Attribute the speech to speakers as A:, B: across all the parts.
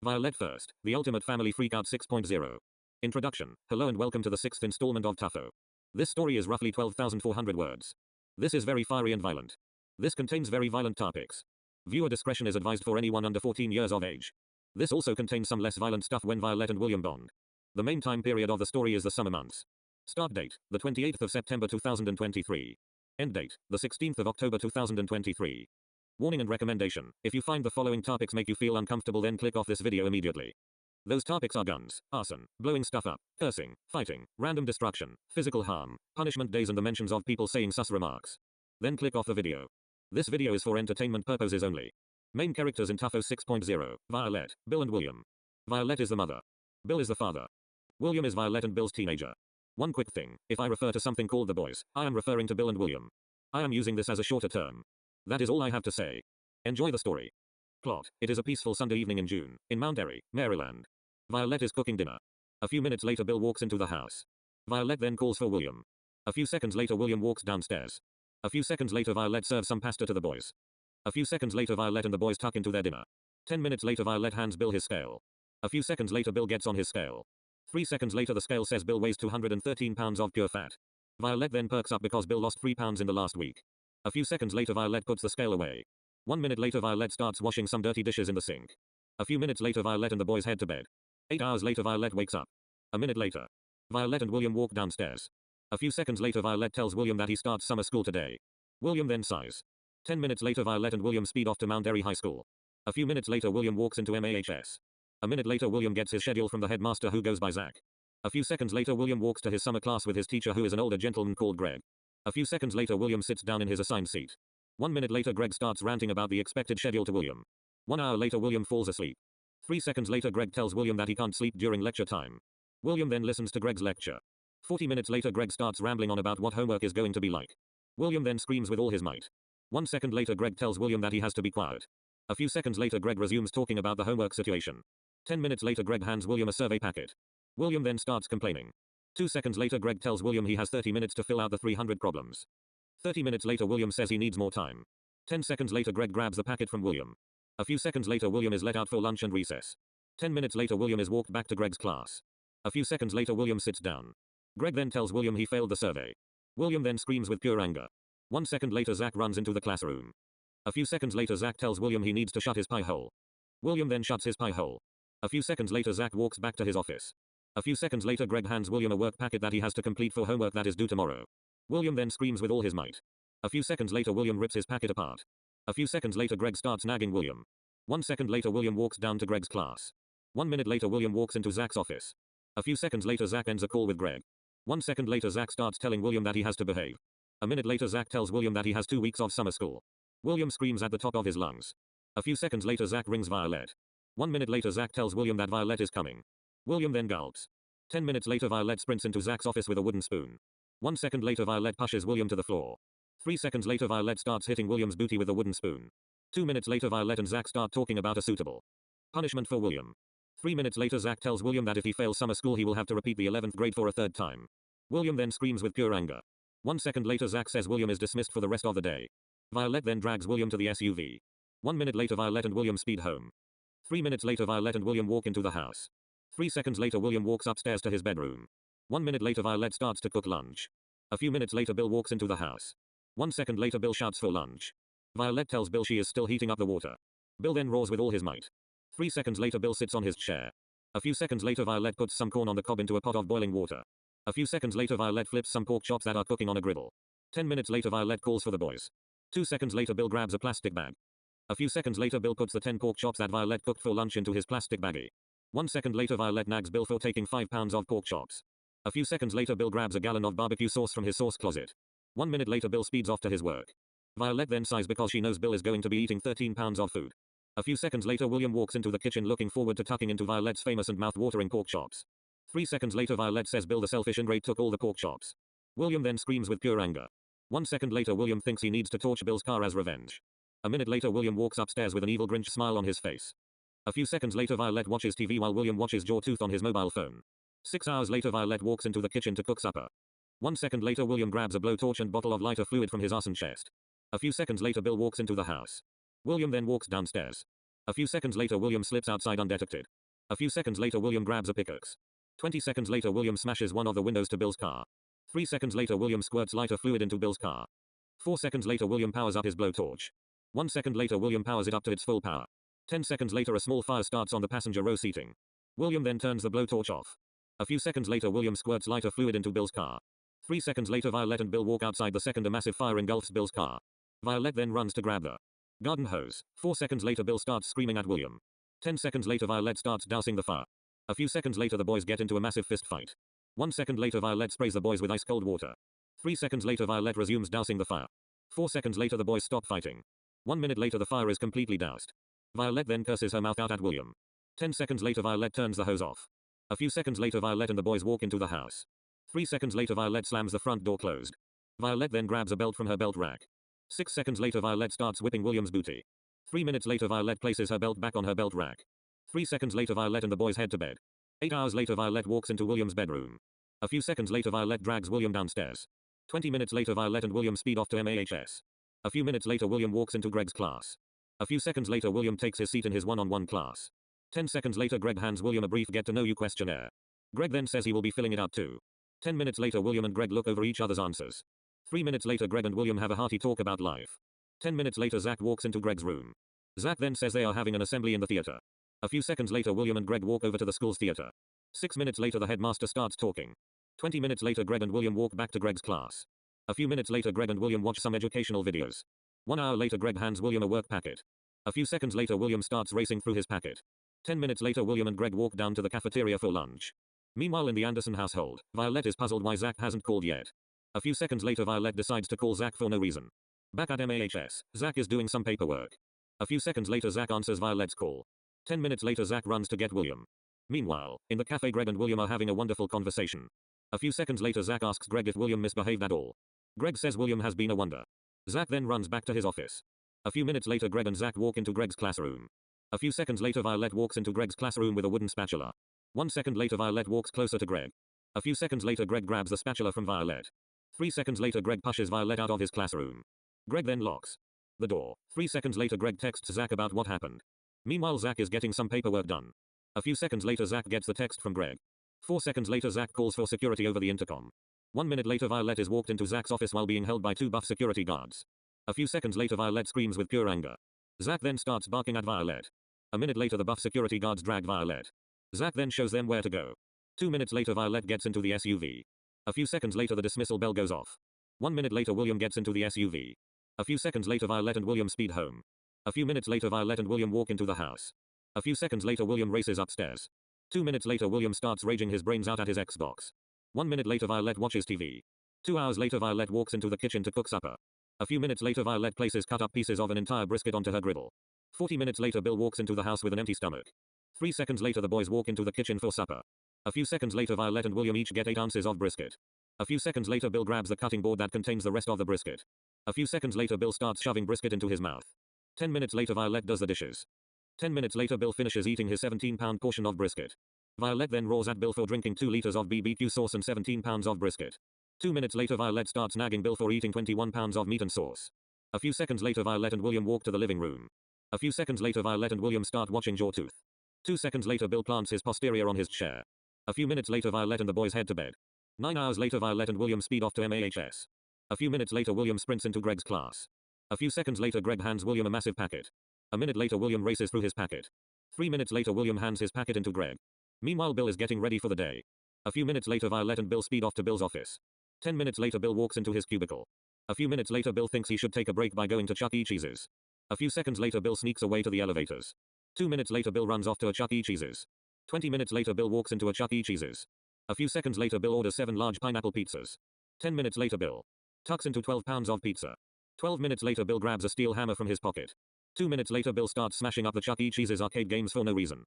A: Violette1st, the ultimate family freakout 6.0. Introduction. Hello and welcome to the 6th installment of Tuffo. This story is roughly 12,400 words. This is very fiery and violent. This contains very violent topics. Viewer discretion is advised for anyone under 14 years of age. This also contains some less violent stuff when Violette and William bond. The main time period of the story is the summer months. Start date, the 28th of September 2023. End date, the 16th of October 2023. Warning and recommendation: if you find the following topics make you feel uncomfortable, then click off this video immediately. Those topics are guns, arson, blowing stuff up, cursing, fighting, random destruction, physical harm, punishment days and the mentions of people saying sus remarks. Then click off the video. This video is for entertainment purposes only. Main characters in Tuffo 6.0, Violette, Bill and William. Violette is the mother. Bill is the father. William is Violette and Bill's teenager. One quick thing: if I refer to something called the boys, I am referring to Bill and William. I am using this as a shorter term. That is all I have to say. Enjoy the story. Plot: it is a peaceful Sunday evening in June, in Mount Airy, Maryland. Violette is cooking dinner. A few minutes later Bill walks into the house. Violette then calls for William. A few seconds later William walks downstairs. A few seconds later Violette serves some pasta to the boys. A few seconds later Violette and the boys tuck into their dinner. 10 minutes later Violette hands Bill his scale. A few seconds later Bill gets on his scale. 3 seconds later the scale says Bill weighs 213 pounds of pure fat. Violette then perks up because Bill lost 3 pounds in the last week. A few seconds later Violette puts the scale away. 1 minute later Violette starts washing some dirty dishes in the sink. A few minutes later Violette and the boys head to bed. 8 hours later Violette wakes up. A minute later, Violette and William walk downstairs. A few seconds later Violette tells William that he starts summer school today. William then sighs. 10 minutes later Violette and William speed off to Mount Airy High School. A few minutes later William walks into MAHS. A minute later William gets his schedule from the headmaster who goes by Zach. A few seconds later William walks to his summer class with his teacher who is an older gentleman called Greg. A few seconds later William sits down in his assigned seat. 1 minute later Greg starts ranting about the expected schedule to William. 1 hour later William falls asleep. 3 seconds later Greg tells William that he can't sleep during lecture time. William then listens to Greg's lecture. 40 minutes later Greg starts rambling on about what homework is going to be like. William then screams with all his might. 1 second later Greg tells William that he has to be quiet. A few seconds later Greg resumes talking about the homework situation. 10 minutes later Greg hands William a survey packet. William then starts complaining. 2 seconds later Greg tells William he has 30 minutes to fill out the 300 problems. 30 minutes later William says he needs more time. 10 seconds later Greg grabs the packet from William. A few seconds later William is let out for lunch and recess. 10 minutes later William is walked back to Greg's class. A few seconds later William sits down. Greg then tells William he failed the survey. William then screams with pure anger. 1 second later Zach runs into the classroom. A few seconds later Zach tells William he needs to shut his pie hole. William then shuts his pie hole. A few seconds later Zach walks back to his office. A few seconds later Greg hands William a work packet that he has to complete for homework that is due tomorrow. William then screams with all his might. A few seconds later William rips his packet apart. A few seconds later Greg starts nagging William. 1 second later William walks down to Greg's class. 1 minute later William walks into Zach's office. A few seconds later Zach ends a call with Greg. 1 second later Zach starts telling William that he has to behave. A minute later Zach tells William that he has 2 weeks of summer school. William screams at the top of his lungs. A few seconds later Zach rings Violette. 1 minute later Zach tells William that Violette is coming. William then gulps. 10 minutes later Violette sprints into Zach's office with a wooden spoon. 1 second later Violette pushes William to the floor. 3 seconds later Violette starts hitting William's booty with a wooden spoon. 2 minutes later Violette and Zach start talking about a suitable punishment for William. 3 minutes later Zach tells William that if he fails summer school he will have to repeat the 11th grade for a 3rd time. William then screams with pure anger. 1 second later Zach says William is dismissed for the rest of the day. Violette then drags William to the SUV. 1 minute later Violette and William speed home. 3 minutes later Violette and William walk into the house. 3 seconds later William walks upstairs to his bedroom. 1 minute later Violette starts to cook lunch. A few minutes later Bill walks into the house. 1 second later Bill shouts for lunch. Violette tells Bill she is still heating up the water. Bill then roars with all his might. 3 seconds later Bill sits on his chair. A few seconds later Violette puts some corn on the cob into a pot of boiling water. A few seconds later Violette flips some pork chops that are cooking on a griddle. 10 minutes later Violette calls for the boys. 2 seconds later Bill grabs a plastic bag. A few seconds later Bill puts the 10 pork chops that Violette cooked for lunch into his plastic baggie. 1 second later Violette nags Bill for taking 5 pounds of pork chops. A few seconds later Bill grabs a gallon of barbecue sauce from his sauce closet. 1 minute later Bill speeds off to his work. Violette then sighs because she knows Bill is going to be eating 13 pounds of food. A few seconds later William walks into the kitchen looking forward to tucking into Violette's famous and mouth-watering pork chops. 3 seconds later Violette says Bill the selfish ingrate took all the pork chops. William then screams with pure anger. 1 second later William thinks he needs to torch Bill's car as revenge. A minute later William walks upstairs with an evil Grinch smile on his face. A few seconds later Violette watches TV while William watches Jawtooth on his mobile phone. 6 hours later Violette walks into the kitchen to cook supper. 1 second later William grabs a blowtorch and bottle of lighter fluid from his arson chest. A few seconds later Bill walks into the house. William then walks downstairs. A few seconds later William slips outside undetected. A few seconds later William grabs a pickaxe. 20 seconds later William smashes one of the windows to Bill's car. 3 seconds later William squirts lighter fluid into Bill's car. 4 seconds later William powers up his blowtorch. 1 second later William powers it up to its full power. 10 seconds later a small fire starts on the passenger row seating. William then turns the blowtorch off. A few seconds later William squirts lighter fluid into Bill's car. 3 seconds later Violette and Bill walk outside the second. A massive fire engulfs Bill's car. Violette then runs to grab the garden hose. 4 seconds later Bill starts screaming at William. 10 seconds later Violette starts dousing the fire. A few seconds later the boys get into a massive fist fight. 1 second later Violette sprays the boys with ice cold water. 3 seconds later Violette resumes dousing the fire. 4 seconds later the boys stop fighting. 1 minute later the fire is completely doused. Violette then curses her mouth out at William. 10 seconds later Violette turns the hose off. A few seconds later Violette and the boys walk into the house. 3 seconds later Violette slams the front door closed. Violette then grabs a belt from her belt rack. 6 seconds later Violette starts whipping William's booty. 3 minutes later Violette places her belt back on her belt rack. 3 seconds later Violette and the boys head to bed. 8 hours later Violette walks into William's bedroom. A few seconds later Violette drags William downstairs. 20 minutes later Violette and William speed off to MAHS. A few minutes later William walks into Greg's class. A few seconds later William takes his seat in his one-on-one class. 10 seconds later Greg hands William a brief get-to-know-you questionnaire. Greg then says he will be filling it out too. 10 minutes later William and Greg look over each other's answers. 3 minutes later Greg and William have a hearty talk about life. 10 minutes later Zach walks into Greg's room. Zach then says they are having an assembly in the theater. A few seconds later William and Greg walk over to the school's theater. 6 minutes later the headmaster starts talking. 20 minutes later Greg and William walk back to Greg's class. A few minutes later Greg and William watch some educational videos. 1 hour later Greg hands William a work packet. A few seconds later William starts racing through his packet. 10 minutes later William and Greg walk down to the cafeteria for lunch. Meanwhile in the Anderson household, Violette is puzzled why Zach hasn't called yet. A few seconds later Violette decides to call Zach for no reason. Back at MAHS, Zach is doing some paperwork. A few seconds later Zach answers Violette's call. 10 minutes later Zach runs to get William. Meanwhile, in the cafe Greg and William are having a wonderful conversation. A few seconds later Zach asks Greg if William misbehaved at all. Greg says William has been a wonder. Zach then runs back to his office. A few minutes later Greg and Zach walk into Greg's classroom. A few seconds later Violette walks into Greg's classroom with a wooden spatula. 1 second later Violette walks closer to Greg. A few seconds later Greg grabs the spatula from Violette. 3 seconds later Greg pushes Violette out of his classroom. Greg then locks the door. 3 seconds later Greg texts Zach about what happened. Meanwhile Zach is getting some paperwork done. A few seconds later Zach gets the text from Greg. 4 seconds later Zach calls for security over the intercom. 1 minute later Violette is walked into Zach's office while being held by 2 buff security guards. A few seconds later Violette screams with pure anger. Zach then starts barking at Violette. A minute later the buff security guards drag Violette. Zach then shows them where to go. 2 minutes later Violette gets into the SUV. A few seconds later the dismissal bell goes off. 1 minute later William gets into the SUV. A few seconds later Violette and William speed home. A few minutes later Violette and William walk into the house. A few seconds later William races upstairs. 2 minutes later William starts raging his brains out at his Xbox. 1 minute later Violette watches TV. 2 hours later Violette walks into the kitchen to cook supper. A few minutes later Violette places cut up pieces of an entire brisket onto her griddle. 40 minutes later Bill walks into the house with an empty stomach. 3 seconds later the boys walk into the kitchen for supper. A few seconds later Violette and William each get 8 ounces of brisket. A few seconds later Bill grabs the cutting board that contains the rest of the brisket. A few seconds later Bill starts shoving brisket into his mouth. 10 minutes later Violette does the dishes. 10 minutes later Bill finishes eating his 17-pound portion of brisket. Violette then roars at Bill for drinking 2 liters of BBQ sauce and 17 pounds of brisket. 2 minutes later Violette starts nagging Bill for eating 21 pounds of meat and sauce. A few seconds later Violette and William walk to the living room. A few seconds later Violette and William start watching Jawtooth. 2 seconds later Bill plants his posterior on his chair. A few minutes later Violette and the boys head to bed. 9 hours later Violette and William speed off to MAHS. A few minutes later William sprints into Greg's class. A few seconds later Greg hands William a massive packet. A minute later William races through his packet. 3 minutes later William hands his packet into Greg. Meanwhile Bill is getting ready for the day. A few minutes later Violette and Bill speed off to Bill's office. 10 minutes later Bill walks into his cubicle. A few minutes later Bill thinks he should take a break by going to Chuck E. Cheese's. A few seconds later Bill sneaks away to the elevators. 2 minutes later Bill runs off to a Chuck E. Cheese's. 20 minutes later Bill walks into a Chuck E. Cheese's. A few seconds later Bill orders 7 large pineapple pizzas. 10 minutes later Bill tucks into 12 pounds of pizza. 12 minutes later Bill grabs a steel hammer from his pocket. 2 minutes later Bill starts smashing up the Chuck E. Cheese's arcade games for no reason.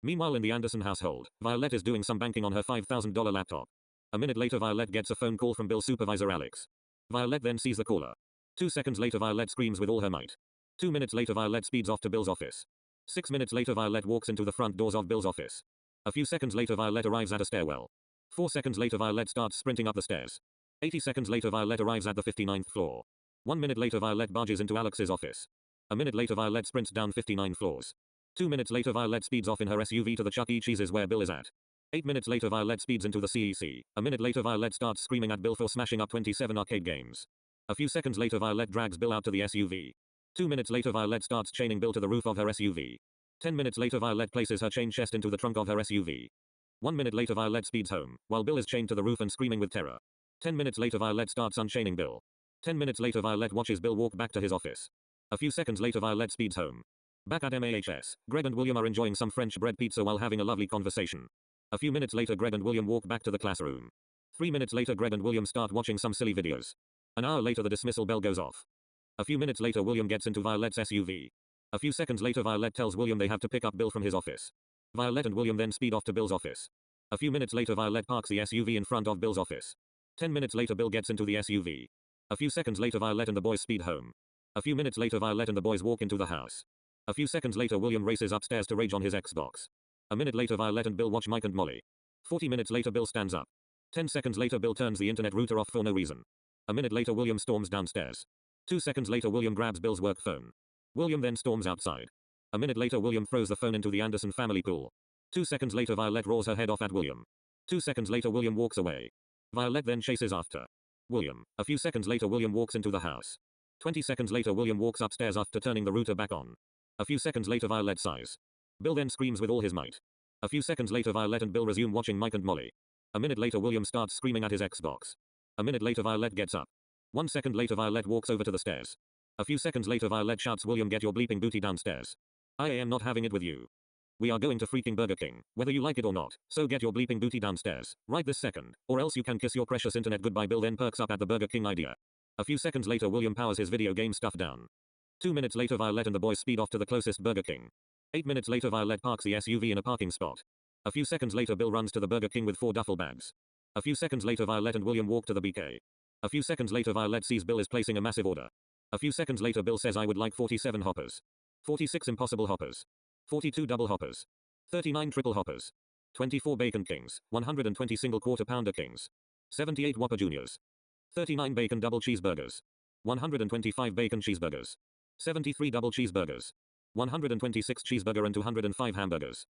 A: Meanwhile in the Anderson household, Violette is doing some banking on her $5,000 laptop. A minute later Violette gets a phone call from Bill's supervisor Alex. Violette then sees the caller. 2 seconds later Violette screams with all her might. 2 minutes later Violette speeds off to Bill's office. 6 minutes later Violette walks into the front doors of Bill's office. A few seconds later Violette arrives at a stairwell. 4 seconds later Violette starts sprinting up the stairs. 80 seconds later Violette arrives at the 59th floor. 1 minute later Violette barges into Alex's office. A minute later Violette sprints down 59 floors. 2 minutes later Violette speeds off in her SUV to the Chuck E. Cheese's where Bill is at. 8 minutes later Violette speeds into the CEC. A minute later Violette starts screaming at Bill for smashing up 27 arcade games. A few seconds later Violette drags Bill out to the SUV. 2 minutes later Violette starts chaining Bill to the roof of her SUV. 10 minutes later Violette places her chained chest into the trunk of her SUV. 1 minute later Violette speeds home, while Bill is chained to the roof and screaming with terror. 10 minutes later Violette starts unchaining Bill. 10 minutes later Violette watches Bill walk back to his office. A few seconds later Violette speeds home. Back at MAHS, Greg and William are enjoying some French bread pizza while having a lovely conversation. A few minutes later Greg and William walk back to the classroom. 3 minutes later Greg and William start watching some silly videos. An hour later the dismissal bell goes off. A few minutes later William gets into Violette's SUV. A few seconds later Violette tells William they have to pick up Bill from his office. Violette and William then speed off to Bill's office. A few minutes later Violette parks the SUV in front of Bill's office. 10 minutes later Bill gets into the SUV. A few seconds later Violette and the boys speed home. A few minutes later Violette and the boys walk into the house. A few seconds later William races upstairs to rage on his Xbox. A minute later Violette and Bill watch Mike and Molly. 40 minutes later Bill stands up. 10 seconds later Bill turns the internet router off for no reason. A minute later William storms downstairs. 2 seconds later William grabs Bill's work phone. William then storms outside. A minute later William throws the phone into the Anderson family pool. 2 seconds later Violette roars her head off at William. 2 seconds later William walks away. Violette then chases after William. A few seconds later William walks into the house. 20 seconds later William walks upstairs after turning the router back on. A few seconds later Violette sighs. Bill then screams with all his might. A few seconds later Violette and Bill resume watching Mike and Molly. A minute later William starts screaming at his Xbox. A minute later Violette gets up. 1 second later Violette walks over to the stairs. A few seconds later Violette shouts, William, get your bleeping booty downstairs. I am not having it with you. We are going to freaking Burger King, whether you like it or not, so get your bleeping booty downstairs, right this second, or else you can kiss your precious internet goodbye. Bill then perks up at the Burger King idea. A few seconds later William powers his video game stuff down. 2 minutes later Violette and the boys speed off to the closest Burger King. 8 minutes later Violette parks the SUV in a parking spot. A few seconds later Bill runs to the Burger King with 4 duffel bags. A few seconds later Violette and William walk to the BK. A few seconds later Violette sees Bill is placing a massive order. A few seconds later Bill says, I would like 47 hoppers. 46 impossible hoppers. 42 double hoppers. 39 triple hoppers. 24 bacon kings. 120 single quarter pounder kings. 78 Whopper Juniors. 39 bacon double cheeseburgers. 125 bacon cheeseburgers. 73 double cheeseburgers. 126 cheeseburger and 205 hamburgers.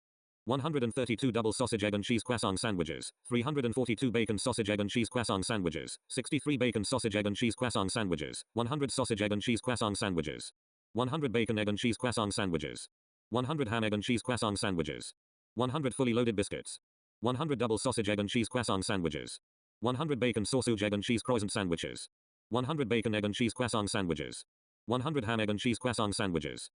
A: 132 double sausage egg and cheese croissant sandwiches, 342 bacon sausage egg and cheese croissant sandwiches, 63 bacon sausage egg and cheese croissant sandwiches, 100 sausage egg and cheese croissant sandwiches, 100 bacon egg and cheese croissant sandwiches, 100 ham egg and cheese croissant sandwiches, 100 fully loaded biscuits, 100 double sausage egg and cheese croissant sandwiches, 100 bacon sausage egg and cheese croissant sandwiches, 100 bacon egg and cheese croissant sandwiches, 100 ham egg and cheese croissant sandwiches,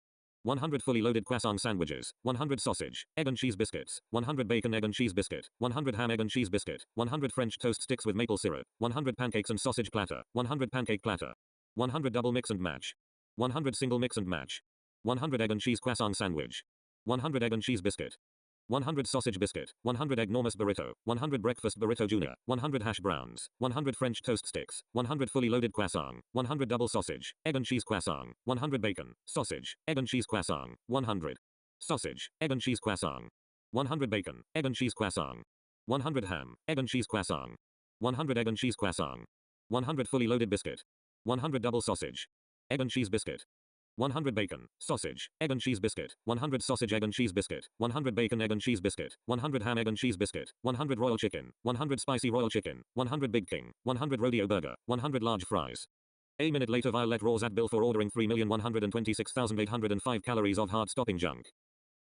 A: 100 fully loaded croissant sandwiches, 100 sausage, egg and cheese biscuits, 100 bacon egg and cheese biscuit, 100 ham egg and cheese biscuit, 100 French toast sticks with maple syrup, 100 pancakes and sausage platter, 100 pancake platter, 100 double mix and match, 100 single mix and match, 100 egg and cheese croissant sandwich, 100 egg and cheese biscuit, 100 sausage biscuit, 100 enormous burrito, 100 breakfast burrito junior, 100 hash browns, 100 French toast sticks, 100 fully loaded croissant, 100 double sausage, egg and cheese croissant, 100 bacon, sausage, egg and cheese croissant, 100 sausage, egg and cheese croissant, 100 bacon, egg and cheese croissant, 100 ham, egg and cheese croissant, 100 egg and cheese croissant, 100 fully loaded biscuit, 100 double sausage, egg and cheese biscuit, 100 bacon, sausage, egg and cheese biscuit, 100 sausage egg and cheese biscuit, 100 bacon egg and cheese biscuit, 100 ham egg and cheese biscuit, 100 royal chicken, 100 spicy royal chicken, 100 Big King, 100 rodeo burger, 100 large fries. A minute later Violette roars at Bill for ordering 3,126,805 calories of heart-stopping junk.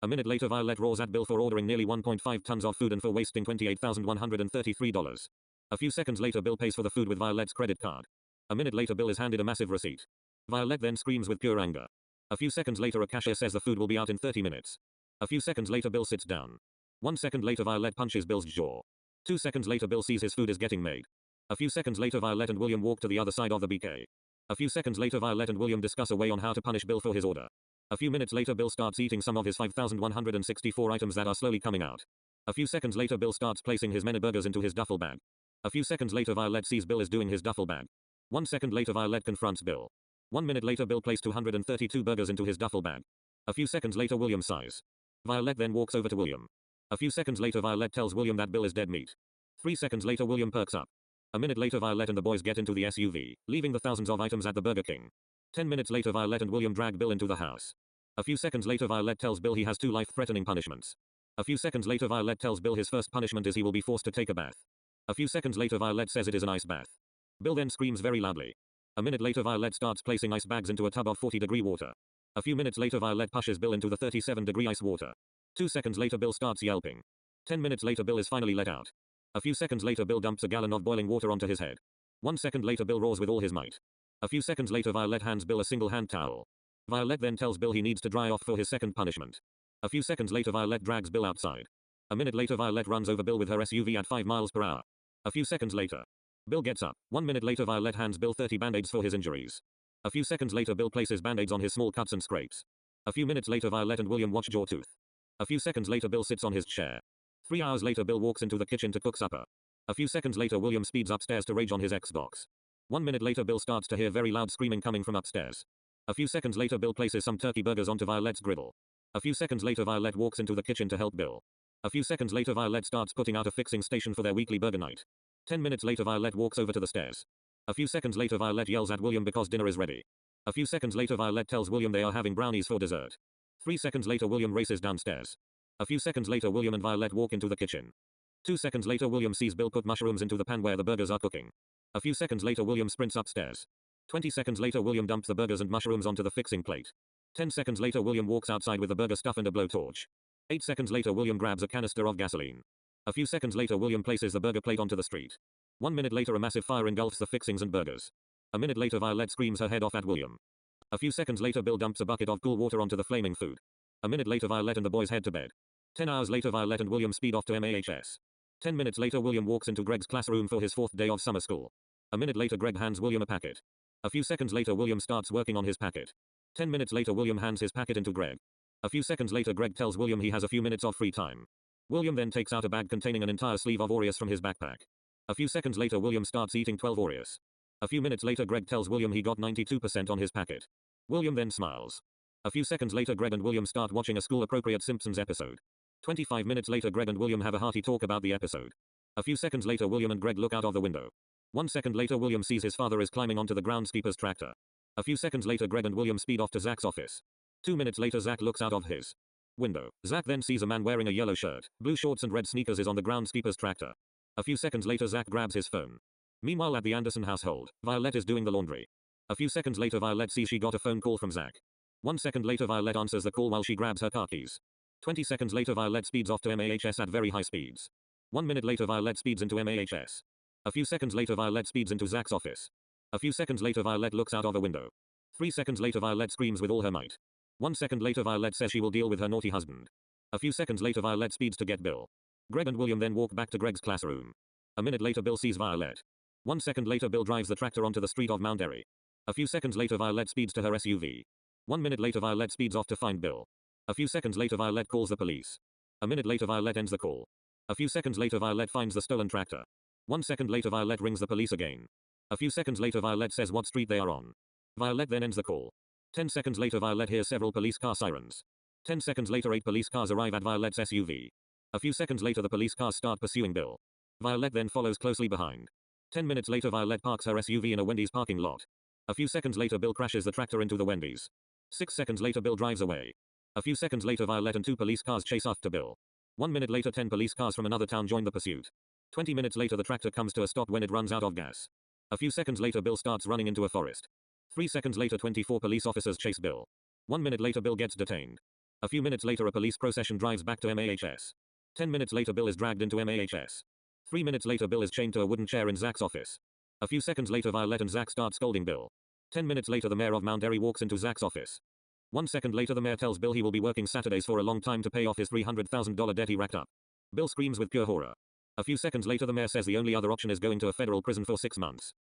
A: A minute later Violette roars at Bill for ordering nearly 1.5 tons of food and for wasting $28,133. A few seconds later Bill pays for the food with Violette's credit card. A minute later Bill is handed a massive receipt. Violette then screams with pure anger. A few seconds later a cashier says the food will be out in 30 minutes. A few seconds later Bill sits down. 1 second later Violette punches Bill's jaw. 2 seconds later Bill sees his food is getting made. A few seconds later Violette and William walk to the other side of the BK. A few seconds later Violette and William discuss a way on how to punish Bill for his order. A few minutes later Bill starts eating some of his 5,164 items that are slowly coming out. A few seconds later Bill starts placing his many burgers into his duffel bag. A few seconds later Violette sees Bill is doing his duffel bag. 1 second later Violette confronts Bill. 1 minute later Bill placed 232 burgers into his duffel bag. A few seconds later William sighs. Violette then walks over to William. A few seconds later Violette tells William that Bill is dead meat. 3 seconds later William perks up. A minute later Violette and the boys get into the SUV, leaving the thousands of items at the Burger King. 10 minutes later Violette and William drag Bill into the house. A few seconds later Violette tells Bill he has 2 life-threatening punishments. A few seconds later Violette tells Bill his first punishment is he will be forced to take a bath. A few seconds later Violette says it is an ice bath. Bill then screams very loudly. A minute later Violette starts placing ice bags into a tub of 40-degree water. A few minutes later Violette pushes Bill into the 37-degree ice water. 2 seconds later Bill starts yelping. 10 minutes later Bill is finally let out. A few seconds later Bill dumps a gallon of boiling water onto his head. 1 second later Bill roars with all his might. A few seconds later Violette hands Bill a single hand towel. Violette then tells Bill he needs to dry off for his second punishment. A few seconds later Violette drags Bill outside. A minute later Violette runs over Bill with her SUV at 5 miles per hour. A few seconds later, Bill gets up. 1 minute later Violette hands Bill 30 band-aids for his injuries. A few seconds later Bill places band-aids on his small cuts and scrapes. A few minutes later Violette and William watch Jawtooth. A few seconds later Bill sits on his chair. 3 hours later Bill walks into the kitchen to cook supper. A few seconds later William speeds upstairs to rage on his Xbox. 1 minute later Bill starts to hear very loud screaming coming from upstairs. A few seconds later Bill places some turkey burgers onto Violette's griddle. A few seconds later Violette walks into the kitchen to help Bill. A few seconds later Violette starts putting out a fixing station for their weekly burger night. 10 minutes later Violette walks over to the stairs. A few seconds later Violette yells at William because dinner is ready. A few seconds later Violette tells William they are having brownies for dessert. 3 seconds later William races downstairs. A few seconds later William and Violette walk into the kitchen. 2 seconds later William sees Bill put mushrooms into the pan where the burgers are cooking. A few seconds later William sprints upstairs. 20 seconds later William dumps the burgers and mushrooms onto the fixing plate. 10 seconds later William walks outside with the burger stuff and a blowtorch. 8 seconds later William grabs a canister of gasoline. A few seconds later William places the burger plate onto the street. 1 minute later a massive fire engulfs the fixings and burgers. A minute later Violette screams her head off at William. A few seconds later Bill dumps a bucket of cool water onto the flaming food. A minute later Violette and the boys head to bed. 10 hours later Violette and William speed off to MAHS. 10 minutes later William walks into Greg's classroom for his 4th day of summer school. A minute later Greg hands William a packet. A few seconds later William starts working on his packet. 10 minutes later William hands his packet into Greg. A few seconds later Greg tells William he has a few minutes of free time. William then takes out a bag containing an entire sleeve of Oreos from his backpack. A few seconds later William starts eating 12 Oreos. A few minutes later Greg tells William he got 92% on his packet. William then smiles. A few seconds later Greg and William start watching a school-appropriate Simpsons episode. 25 minutes later Greg and William have a hearty talk about the episode. A few seconds later William and Greg look out of the window. 1 second later William sees his father is climbing onto the groundskeeper's tractor. A few seconds later Greg and William speed off to Zach's office. 2 minutes later Zach looks out of his window. Zach then sees a man wearing a yellow shirt, blue shorts and red sneakers is on the groundskeeper's tractor. A few seconds later Zach grabs his phone. Meanwhile at the Anderson household, Violette is doing the laundry. A few seconds later Violette sees she got a phone call from Zach. 1 second later Violette answers the call while she grabs her car keys. 20 seconds later Violette speeds off to MAHS at very high speeds. 1 minute later Violette speeds into MAHS. A few seconds later Violette speeds into Zach's office. A few seconds later Violette looks out of a window. 3 seconds later Violette screams with all her might. 1 second later Violette says she will deal with her naughty husband. A few seconds later Violette speeds to get Bill. Greg and William then walk back to Greg's classroom. A minute later Bill sees Violette. 1 second later Bill drives the tractor onto the street of Mount Airy. A few seconds later Violette speeds to her SUV. 1 minute later Violette speeds off to find Bill. A few seconds later Violette calls the police. A minute later Violette ends the call. A few seconds later Violette finds the stolen tractor. 1 second later Violette rings the police again. A few seconds later Violette says what street they are on. Violette then ends the call. 10 seconds later Violette hears several police car sirens. 10 seconds later 8 police cars arrive at Violette's SUV. A few seconds later the police cars start pursuing Bill. Violette then follows closely behind. 10 minutes later Violette parks her SUV in a Wendy's parking lot. A few seconds later Bill crashes the tractor into the Wendy's. 6 seconds later Bill drives away. A few seconds later Violette and 2 police cars chase after Bill. 1 minute later 10 police cars from another town join the pursuit. 20 minutes later the tractor comes to a stop when it runs out of gas. A few seconds later Bill starts running into a forest. 3 seconds later 24 police officers chase Bill. 1 minute later Bill gets detained. A few minutes later a police procession drives back to MAHS. 10 minutes later Bill is dragged into MAHS. 3 minutes later Bill is chained to a wooden chair in Zach's office. A few seconds later Violette and Zach start scolding Bill. 10 minutes later the mayor of Mount Airy walks into Zach's office. 1 second later the mayor tells Bill he will be working Saturdays for a long time to pay off his $300,000 debt he racked up. Bill screams with pure horror. A few seconds later the mayor says the only other option is going to a federal prison for 6 months.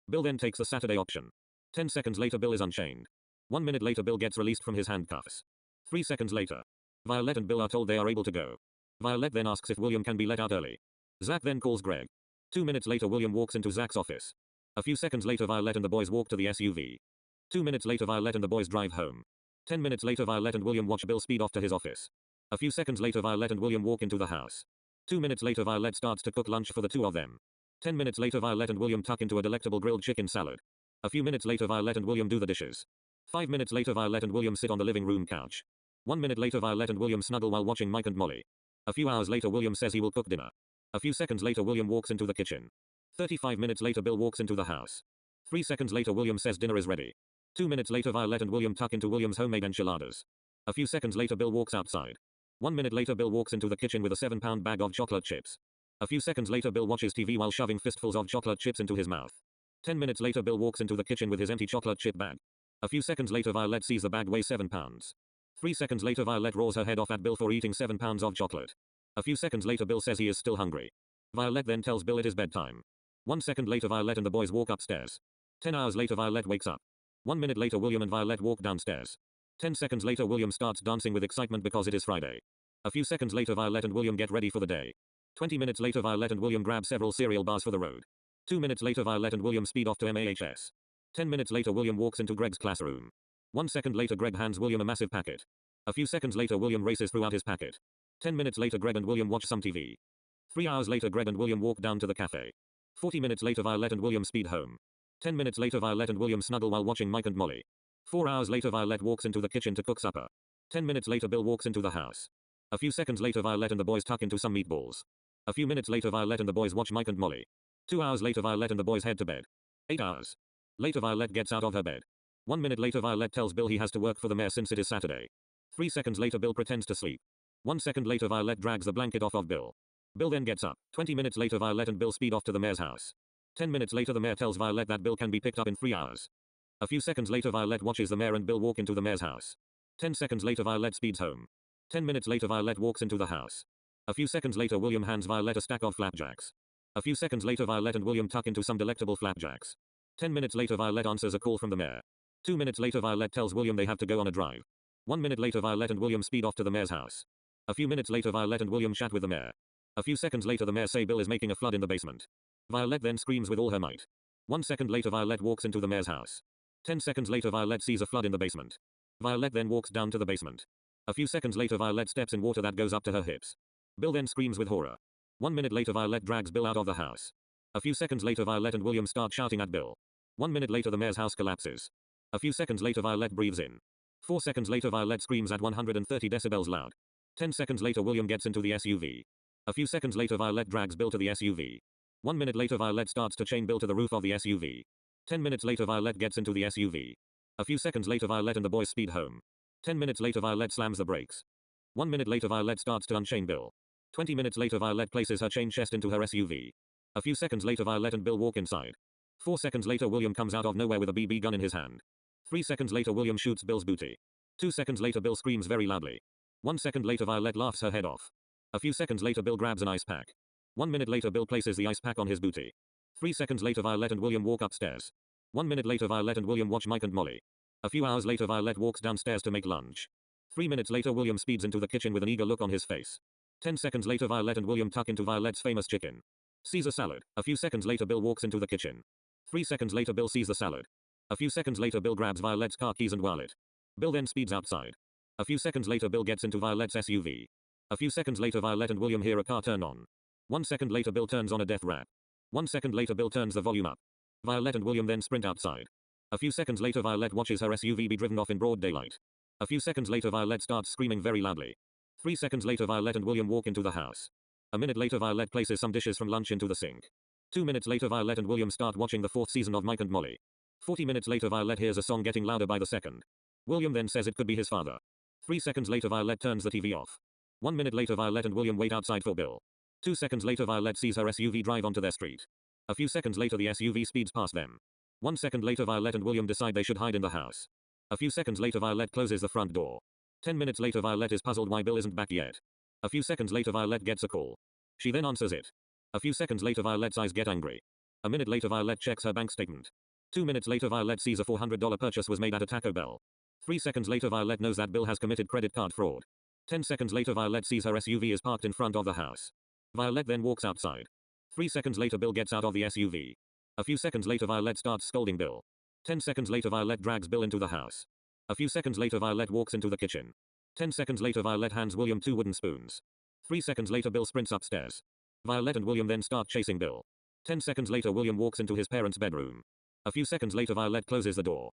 A: Bill then takes the Saturday option. 10 seconds later Bill is unchained. 1 minute later Bill gets released from his handcuffs. 3 seconds later, Violette and Bill are told they are able to go. Violette then asks if William can be let out early. Zach then calls Greg. 2 minutes later William walks into Zach's office. A few seconds later Violette and the boys walk to the SUV. 2 minutes later Violette and the boys drive home. 10 minutes later Violette and William watch Bill speed off to his office. A few seconds later Violette and William walk into the house. 2 minutes later Violette starts to cook lunch for the two of them. 10 minutes later Violette and William tuck into a delectable grilled chicken salad. A few minutes later Violette and William do the dishes. 5 minutes later, Violette and William sit on the living room couch. 1 minute later, Violette and William snuggle while watching Mike and Molly. A few hours later, William says he will cook dinner. A few seconds later, William walks into the kitchen. 35 minutes later, Bill walks into the house. 3 seconds later, William says dinner is ready. 2 minutes later, Violette and William tuck into William's homemade enchiladas. A few seconds later, Bill walks outside. 1 minute later, Bill walks into the kitchen with a 7-pound bag of chocolate chips. A few seconds later, Bill watches TV while shoving fistfuls of chocolate chips into his mouth. 10 minutes later, Bill walks into the kitchen with his empty chocolate chip bag. A few seconds later, Violette sees the bag weighs 7 pounds. 3 seconds later, Violette roars her head off at Bill for eating 7 pounds of chocolate. A few seconds later, Bill says he is still hungry. Violette then tells Bill it is bedtime. 1 second later, Violette and the boys walk upstairs. 10 hours later, Violette wakes up. 1 minute later, William and Violette walk downstairs. 10 seconds later, William starts dancing with excitement because it is Friday. A few seconds later, Violette and William get ready for the day. 20 minutes later, Violette and William grab several cereal bars for the road. 2 minutes later, Violette and William speed off to MAHS. 10 minutes later, William walks into Greg's classroom. 1 second later, Greg hands William a massive packet. A few seconds later, William races throughout his packet. 10 minutes later, Greg and William watch some TV. 3 hours later, Greg and William walk down to the cafe. 40 minutes later, Violette and William speed home. 10 minutes later, Violette and William snuggle while watching Mike and Molly. 4 hours later, Violette walks into the kitchen to cook supper. 10 minutes later, Bill walks into the house. A few seconds later, Violette and the boys tuck into some meatballs. A few minutes later, Violette and the boys watch Mike and Molly. 2 hours later, Violette and the boys head to bed. 8 hours later, Violette gets out of her bed. 1 minute later, Violette tells Bill he has to work for the mayor since it is Saturday. 3 seconds later, Bill pretends to sleep. 1 second later, Violette drags the blanket off of Bill. Bill then gets up. 20 minutes later, Violette and Bill speed off to the mayor's house. 10 minutes later, the mayor tells Violette that Bill can be picked up in 3 hours. A few seconds later, Violette watches the mayor and Bill walk into the mayor's house. 10 seconds later, Violette speeds home. 10 minutes later, Violette walks into the house. A few seconds later, William hands Violette a stack of flapjacks. A few seconds later, Violette and William tuck into some delectable flapjacks. 10 minutes later, Violette answers a call from the mayor. 2 minutes later, Violette tells William they have to go on a drive. 1 minute later, Violette and William speed off to the mayor's house. A few minutes later, Violette and William chat with the mayor. A few seconds later, the mayor say Bill is making a flood in the basement. Violette then screams with all her might. 1 second later, Violette walks into the mayor's house. 10 seconds later, Violette sees a flood in the basement. Violette then walks down to the basement. A few seconds later, Violette steps in water that goes up to her hips. Bill then screams with horror. 1 minute later, Violette drags Bill out of the house. A few seconds later, Violette and William start shouting at Bill. 1 minute later, the mayor's house collapses. A few seconds later, Violette breathes in. 4 seconds later, Violette screams at 130 decibels loud. 10 seconds later, William gets into the SUV. A few seconds later, Violette drags Bill to the SUV. 1 minute later, Violette starts to chain Bill to the roof of the SUV. 10 minutes later, Violette gets into the SUV. A few seconds later, Violette and the boys speed home. 10 minutes later, Violette slams the brakes. 1 minute later, Violette starts to unchain Bill. 20 minutes later, Violette places her chained chest into her SUV. A few seconds later, Violette and Bill walk inside. 4 seconds later, William comes out of nowhere with a BB gun in his hand. 3 seconds later, William shoots Bill's booty. 2 seconds later, Bill screams very loudly. 1 second later, Violette laughs her head off. A few seconds later, Bill grabs an ice pack. 1 minute later, Bill places the ice pack on his booty. 3 seconds later, Violette and William walk upstairs. 1 minute later, Violette and William watch Mike and Molly. A few hours later, Violette walks downstairs to make lunch. 3 minutes later, William speeds into the kitchen with an eager look on his face. 10 seconds later, Violette and William tuck into Violette's famous chicken. Caesar salad. A few seconds later, Bill walks into the kitchen. 3 seconds later, Bill sees the salad. A few seconds later, Bill grabs Violette's car keys and wallet. Bill then speeds outside. A few seconds later, Bill gets into Violette's SUV. A few seconds later, Violette and William hear a car turn on. 1 second later, Bill turns on a death rap. 1 second later, Bill turns the volume up. Violette and William then sprint outside. A few seconds later, Violette watches her SUV be driven off in broad daylight. A few seconds later, Violette starts screaming very loudly. 3 seconds later, Violette and William walk into the house. A minute later, Violette places some dishes from lunch into the sink. 2 minutes later, Violette and William start watching the 4th season of Mike and Molly. 40 minutes later, Violette hears a song getting louder by the second. William then says it could be his father. 3 seconds later, Violette turns the TV off. 1 minute later, Violette and William wait outside for Bill. 2 seconds later, Violette sees her SUV drive onto their street. A few seconds later, the SUV speeds past them. 1 second later, Violette and William decide they should hide in the house. A few seconds later, Violette closes the front door. 10 minutes later, Violette is puzzled why Bill isn't back yet. A few seconds later, Violette gets a call. She then answers it. A few seconds later, Violette's eyes get angry. A minute later, Violette checks her bank statement. 2 minutes later, Violette sees a $400 purchase was made at a Taco Bell. 3 seconds later, Violette knows that Bill has committed credit card fraud. 10 seconds later, Violette sees her SUV is parked in front of the house. Violette then walks outside. 3 seconds later, Bill gets out of the SUV. A few seconds later, Violette starts scolding Bill. 10 seconds later, Violette drags Bill into the house. A few seconds later, Violette walks into the kitchen. 10 seconds later, Violette hands William 2 wooden spoons. 3 seconds later, Bill sprints upstairs. Violette and William then start chasing Bill. 10 seconds later, William walks into his parents' bedroom. A few seconds later, Violette closes the door.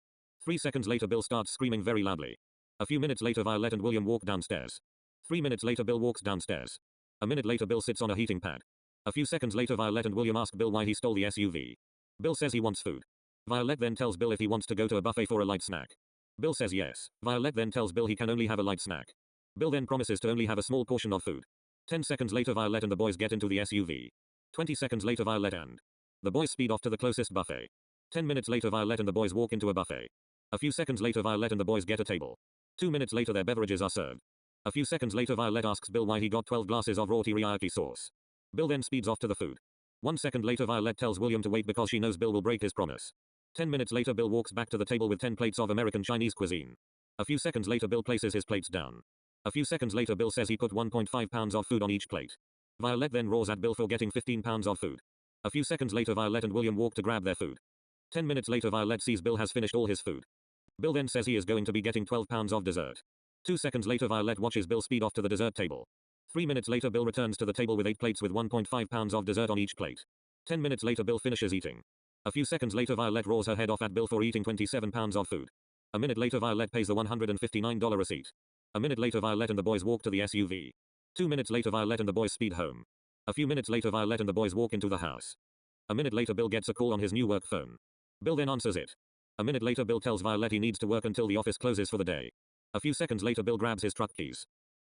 A: 3 seconds later Bill starts screaming very loudly. A few minutes later Violette and William walk downstairs. 3 minutes later Bill walks downstairs. A minute later Bill sits on a heating pad. A few seconds later Violette and William ask Bill why he stole the SUV. Bill says he wants food. Violette then tells Bill if he wants to go to a buffet for a light snack. Bill says yes. Violette then tells Bill he can only have a light snack. Bill then promises to only have a small portion of food. 10 seconds later Violette and the boys get into the SUV. 20 seconds later Violette and the boys speed off to the closest buffet. 10 minutes later Violette and the boys walk into a buffet. A few seconds later Violette and the boys get a table. 2 minutes later their beverages are served. A few seconds later Violette asks Bill why he got 12 glasses of raw teriyaki sauce. Bill then speeds off to the food. 1 second later Violette tells William to wait because she knows Bill will break his promise. 10 minutes later Bill walks back to the table with 10 plates of American Chinese cuisine. A few seconds later Bill places his plates down. A few seconds later Bill says he put 1.5 pounds of food on each plate. Violette then roars at Bill for getting 15 pounds of food. A few seconds later Violette and William walk to grab their food. 10 minutes later Violette sees Bill has finished all his food. Bill then says he is going to be getting 12 pounds of dessert. 2 seconds later Violette watches Bill speed off to the dessert table. 3 minutes later Bill returns to the table with 8 plates with 1.5 pounds of dessert on each plate. 10 minutes later Bill finishes eating. A few seconds later Violette roars her head off at Bill for eating 27 pounds of food. A minute later Violette pays the $159 receipt. A minute later Violette and the boys walk to the SUV. 2 minutes later Violette and the boys speed home. A few minutes later Violette and the boys walk into the house. A minute later Bill gets a call on his new work phone. Bill then answers it. A minute later Bill tells Violette he needs to work until the office closes for the day. A few seconds later Bill grabs his truck keys.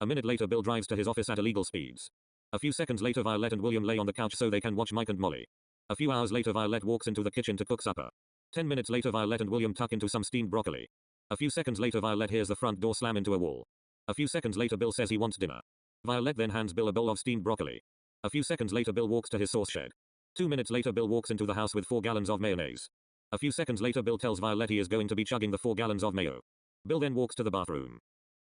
A: A minute later Bill drives to his office at illegal speeds. A few seconds later Violette and William lay on the couch so they can watch Mike and Molly. A few hours later Violette walks into the kitchen to cook supper. 10 minutes later Violette and William tuck into some steamed broccoli. A few seconds later Violette hears the front door slam into a wall. A few seconds later Bill says he wants dinner. Violette then hands Bill a bowl of steamed broccoli. A few seconds later Bill walks to his sauce shed. 2 minutes later Bill walks into the house with 4 gallons of mayonnaise. A few seconds later Bill tells Violette he is going to be chugging the 4 gallons of mayo. Bill then walks to the bathroom.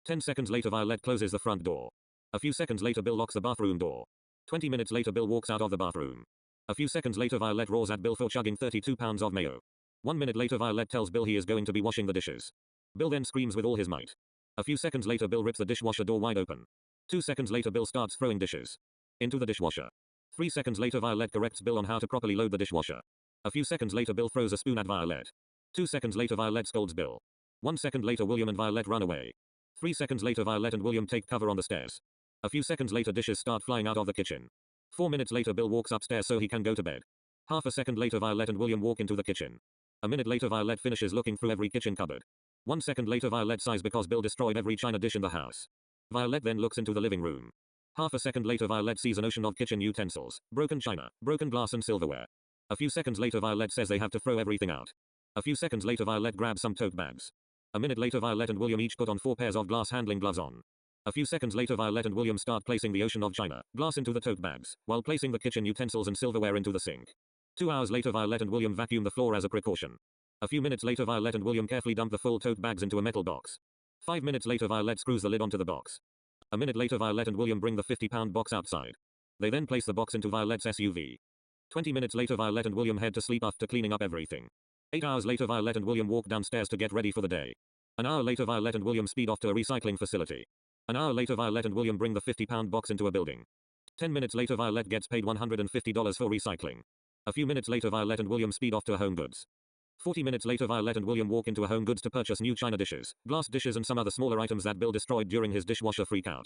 A: 10 seconds later Violette closes the front door. A few seconds later Bill locks the bathroom door. 20 minutes later Bill walks out of the bathroom. A few seconds later Violette roars at Bill for chugging 32 pounds of mayo. 1 minute later Violette tells Bill he is going to be washing the dishes. Bill then screams with all his might. A few seconds later Bill rips the dishwasher door wide open. 2 seconds later Bill starts throwing dishes into the dishwasher. 3 seconds later Violette corrects Bill on how to properly load the dishwasher. A few seconds later Bill throws a spoon at Violette. 2 seconds later Violette scolds Bill. 1 second later William and Violette run away. 3 seconds later Violette and William take cover on the stairs. A few seconds later dishes start flying out of the kitchen. 4 minutes later Bill walks upstairs so he can go to bed. Half a second later Violette and William walk into the kitchen. A minute later Violette finishes looking through every kitchen cupboard. 1 second later Violette sighs because Bill destroyed every china dish in the house. Violette then looks into the living room. Half a second later Violette sees an ocean of kitchen utensils, broken china, broken glass and silverware. A few seconds later Violette says they have to throw everything out. A few seconds later Violette grabs some tote bags. A minute later Violette and William each put on 4 pairs of glass handling gloves on. A few seconds later Violette and William start placing the ocean of china, glass into the tote bags, while placing the kitchen utensils and silverware into the sink. 2 hours later Violette and William vacuum the floor as a precaution. A few minutes later Violette and William carefully dump the full tote bags into a metal box. 5 minutes later Violette screws the lid onto the box. A minute later Violette and William bring the 50-pound box outside. They then place the box into Violette's SUV. 20 minutes later Violette and William head to sleep after cleaning up everything. 8 hours later Violette and William walk downstairs to get ready for the day. An hour later Violette and William speed off to a recycling facility. An hour later Violette and William bring the 50-pound box into a building. 10 minutes later Violette gets paid $150 for recycling. A few minutes later Violette and William speed off to a Home Goods. 40 minutes later Violette and William walk into a Home Goods to purchase new china dishes, glass dishes and some other smaller items that Bill destroyed during his dishwasher freakout.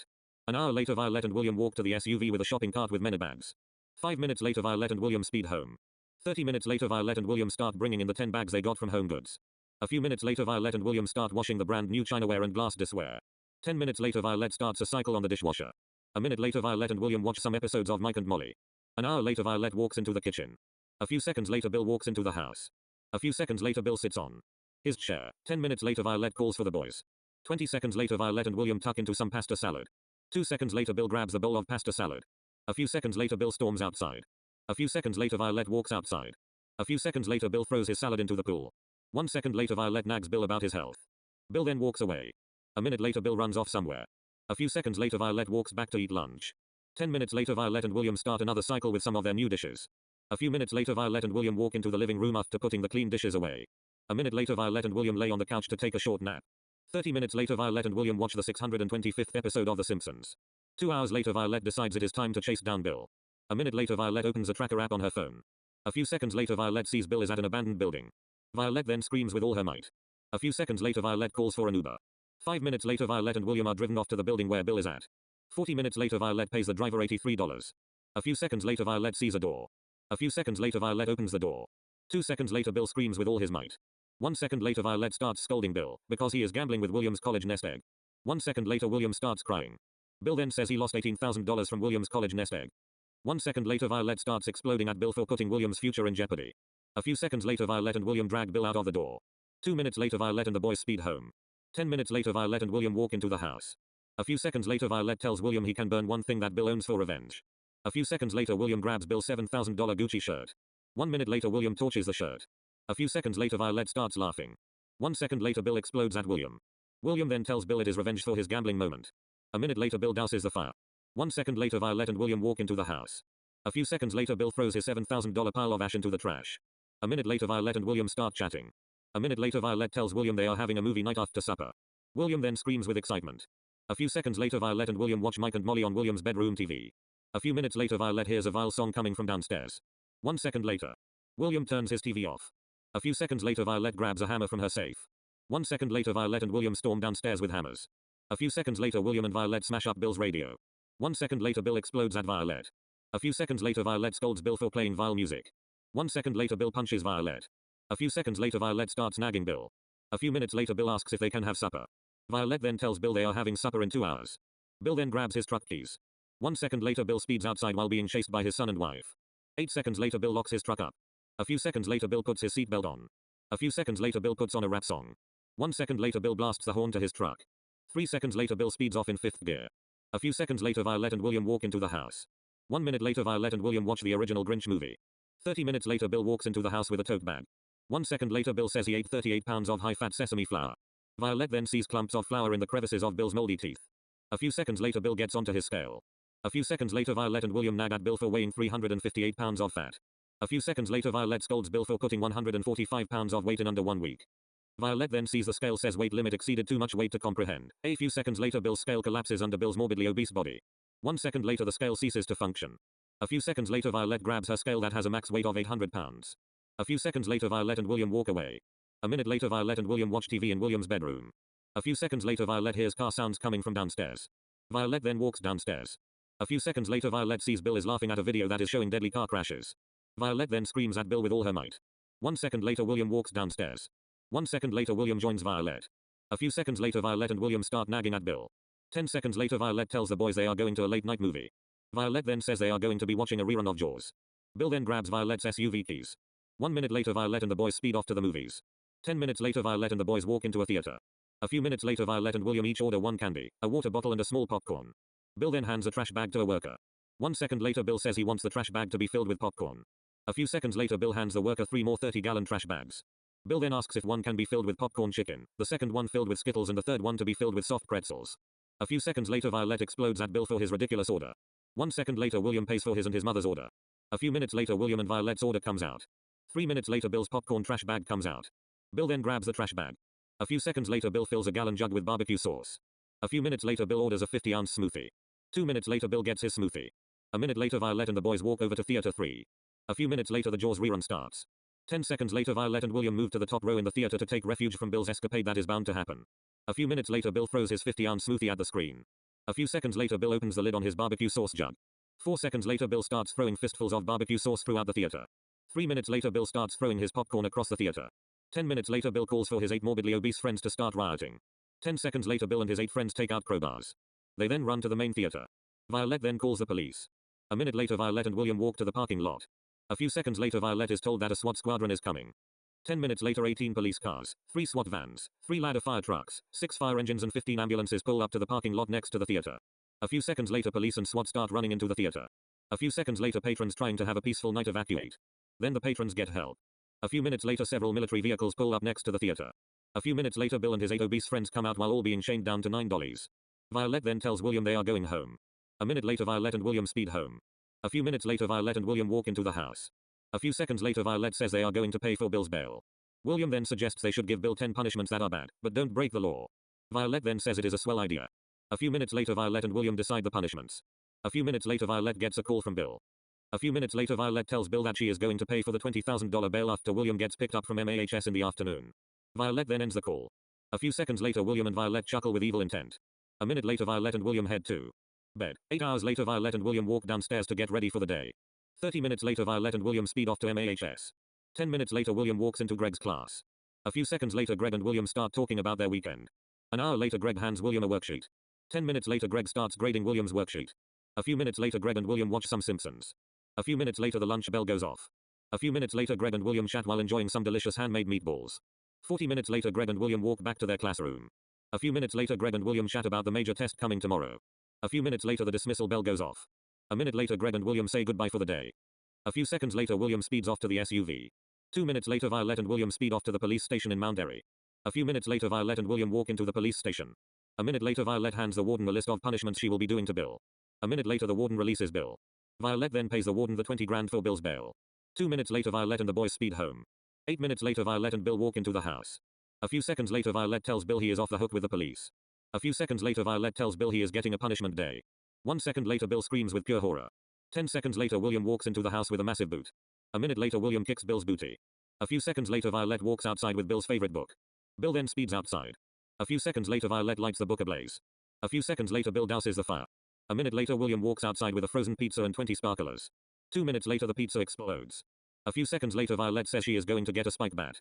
A: An hour later Violette and William walk to the SUV with a shopping cart with many bags. 5 minutes later Violette and William speed home. 30 minutes later Violette and William start bringing in the 10 bags they got from Home Goods. A few minutes later Violette and William start washing the brand new chinaware and glass dishware. 10 minutes later Violette starts a cycle on the dishwasher. A minute later Violette and William watch some episodes of Mike and Molly. An hour later Violette walks into the kitchen. A few seconds later Bill walks into the house. A few seconds later Bill sits on his chair. 10 minutes later Violette calls for the boys. 20 seconds later Violette and William tuck into some pasta salad. 2 seconds later Bill grabs the bowl of pasta salad. A few seconds later Bill storms outside. A few seconds later Violette walks outside. A few seconds later Bill throws his salad into the pool. 1 second later Violette nags Bill about his health. Bill then walks away. A minute later Bill runs off somewhere. A few seconds later Violette walks back to eat lunch. 10 minutes later Violette and William start another cycle with some of their new dishes. A few minutes later Violette and William walk into the living room after putting the clean dishes away. A minute later Violette and William lay on the couch to take a short nap. 30 minutes later Violette and William watch the 625th episode of The Simpsons. 2 hours later Violette decides it is time to chase down Bill. A minute later Violette opens a tracker app on her phone. A few seconds later Violette sees Bill is at an abandoned building. Violette then screams with all her might. A few seconds later Violette calls for an Uber. 5 minutes later Violette and William are driven off to the building where Bill is at. 40 minutes later Violette pays the driver $83. A few seconds later Violette sees a door. A few seconds later Violette opens the door. 2 seconds later Bill screams with all his might. 1 second later Violette starts scolding Bill, because he is gambling with William's college nest egg. 1 second later William starts crying. Bill then says he lost $18,000 from William's college nest egg. 1 second later Violette starts exploding at Bill for putting William's future in jeopardy. A few seconds later Violette and William drag Bill out of the door. 2 minutes later Violette and the boys speed home. 10 minutes later Violette and William walk into the house. A few seconds later Violette tells William he can burn one thing that Bill owns for revenge. A few seconds later William grabs Bill's $7,000 Gucci shirt. 1 minute later William torches the shirt. A few seconds later Violette starts laughing. 1 second later Bill explodes at William. William then tells Bill it is revenge for his gambling moment. A minute later Bill douses the fire. 1 second later Violette and William walk into the house. A few seconds later Bill throws his $7,000 pile of ash into the trash. A minute later Violette and William start chatting. A minute later Violette tells William they are having a movie night after supper. William then screams with excitement. A few seconds later Violette and William watch Mike and Molly on William's bedroom TV. A few minutes later Violette hears a Vile song coming from downstairs. 1 second later. William turns his TV off. A few seconds later Violette grabs a hammer from her safe. 1 second later Violette and William storm downstairs with hammers. A few seconds later William and Violette smash up Bill's radio. 1 second later Bill explodes at Violette. A few seconds later Violette scolds Bill for playing vile music. 1 second later Bill punches Violette. A few seconds later Violette starts nagging Bill. A few minutes later Bill asks if they can have supper. Violette then tells Bill they are having supper in 2 hours. Bill then grabs his truck keys. 1 second later Bill speeds outside while being chased by his son and wife. 8 seconds later Bill locks his truck up. A few seconds later Bill puts his seatbelt on. A few seconds later Bill puts on a rap song. 1 second later Bill blasts the horn to his truck. 3 seconds later Bill speeds off in 5th gear. A few seconds later Violette and William walk into the house. 1 minute later Violette and William watch the original Grinch movie. 30 minutes later Bill walks into the house with a tote bag. 1 second later Bill says he ate 38 pounds of high-fat sesame flour. Violette then sees clumps of flour in the crevices of Bill's moldy teeth. A few seconds later Bill gets onto his scale. A few seconds later Violette and William nag at Bill for weighing 358 pounds of fat. A few seconds later Violette scolds Bill for putting 145 pounds of weight in under 1 week. Violette then sees the scale says weight limit exceeded, too much weight to comprehend. A few seconds later Bill's scale collapses under Bill's morbidly obese body. 1 second later the scale ceases to function. A few seconds later Violette grabs her scale that has a max weight of 800 pounds. A few seconds later Violette and William walk away. A minute later Violette and William watch TV in William's bedroom. A few seconds later Violette hears car sounds coming from downstairs. Violette then walks downstairs. A few seconds later Violette sees Bill is laughing at a video that is showing deadly car crashes. Violette then screams at Bill with all her might. 1 second later William walks downstairs. 1 second later William joins Violette. A few seconds later Violette and William start nagging at Bill. 10 seconds later Violette tells the boys they are going to a late night movie. Violette then says they are going to be watching a rerun of Jaws. Bill then grabs Violette's SUV keys. 1 minute later Violette and the boys speed off to the movies. 10 minutes later Violette and the boys walk into a theater. A few minutes later Violette and William each order 1 candy, a water bottle and a small popcorn. Bill then hands a trash bag to a worker. 1 second later Bill says he wants the trash bag to be filled with popcorn. A few seconds later Bill hands the worker 3 more 30-gallon trash bags. Bill then asks if one can be filled with popcorn chicken, the second one filled with Skittles and the third one to be filled with soft pretzels. A few seconds later Violette explodes at Bill for his ridiculous order. 1 second later William pays for his and his mother's order. A few minutes later William and Violette's order comes out. 3 minutes later Bill's popcorn trash bag comes out. Bill then grabs the trash bag. A few seconds later Bill fills a gallon jug with barbecue sauce. A few minutes later Bill orders a 50-ounce smoothie. 2 minutes later Bill gets his smoothie. A minute later Violette and the boys walk over to Theater 3. A few minutes later the Jaws rerun starts. 10 seconds later Violette and William move to the top row in the theater to take refuge from Bill's escapade that is bound to happen. A few minutes later Bill throws his 50-ounce smoothie at the screen. A few seconds later Bill opens the lid on his barbecue sauce jug. 4 seconds later Bill starts throwing fistfuls of barbecue sauce throughout the theater. 3 minutes later Bill starts throwing his popcorn across the theater. 10 minutes later Bill calls for his 8 morbidly obese friends to start rioting. 10 seconds later Bill and his 8 friends take out crowbars. They then run to the main theater. Violette then calls the police. A minute later Violette and William walk to the parking lot. A few seconds later Violette is told that a SWAT squadron is coming. 10 minutes later 18 police cars, 3 SWAT vans, 3 ladder fire trucks, 6 fire engines and 15 ambulances pull up to the parking lot next to the theater. A few seconds later police and SWAT start running into the theater. A few seconds later patrons trying to have a peaceful night evacuate. Then the patrons get help. A few minutes later several military vehicles pull up next to the theater. A few minutes later Bill and his 8 obese friends come out while all being chained down to $9. Violette then tells William they are going home. A minute later Violette and William speed home. A few minutes later Violette and William walk into the house. A few seconds later Violette says they are going to pay for Bill's bail. William then suggests they should give Bill 10 punishments that are bad, but don't break the law. Violette then says it is a swell idea. A few minutes later Violette and William decide the punishments. A few minutes later Violette gets a call from Bill. A few minutes later Violette tells Bill that she is going to pay for the $20,000 bail after William gets picked up from MAHS in the afternoon. Violette then ends the call. A few seconds later, William and Violette chuckle with evil intent. A minute later, Violette and William head to bed. 8 hours later, Violette and William walk downstairs to get ready for the day. 30 minutes later, Violette and William speed off to MAHS. 10 minutes later, William walks into Greg's class. A few seconds later, Greg and William start talking about their weekend. An hour later, Greg hands William a worksheet. 10 minutes later, Greg starts grading William's worksheet. A few minutes later, Greg and William watch some Simpsons. A few minutes later, the lunch bell goes off. A few minutes later, Greg and William chat while enjoying some delicious handmade meatballs. 40 minutes later, Greg and William walk back to their classroom. A few minutes later, Greg and William chat about the major test coming tomorrow. A few minutes later, the dismissal bell goes off. A minute later, Greg and William say goodbye for the day. A few seconds later, William speeds off to the SUV. 2 minutes later, Violette and William speed off to the police station in Mount Airy. A few minutes later, Violette and William walk into the police station. A minute later, Violette hands the warden a list of punishments she will be doing to Bill. A minute later, the warden releases Bill. Violette then pays the warden the 20 grand for Bill's bail. 2 minutes later, Violette and the boys speed home. 8 minutes later, Violette and Bill walk into the house. A few seconds later, Violette tells Bill he is off the hook with the police. A few seconds later, Violette tells Bill he is getting a punishment day. 1 second later, Bill screams with pure horror. 10 seconds later, William walks into the house with a massive boot. A minute later, William kicks Bill's booty. A few seconds later, Violette walks outside with Bill's favorite book. Bill then speeds outside. A few seconds later, Violette lights the book ablaze. A few seconds later, Bill douses the fire. A minute later, William walks outside with a frozen pizza and 20 sparklers. 2 minutes later, the pizza explodes. A few seconds later, Violette says she is going to get a spike bat.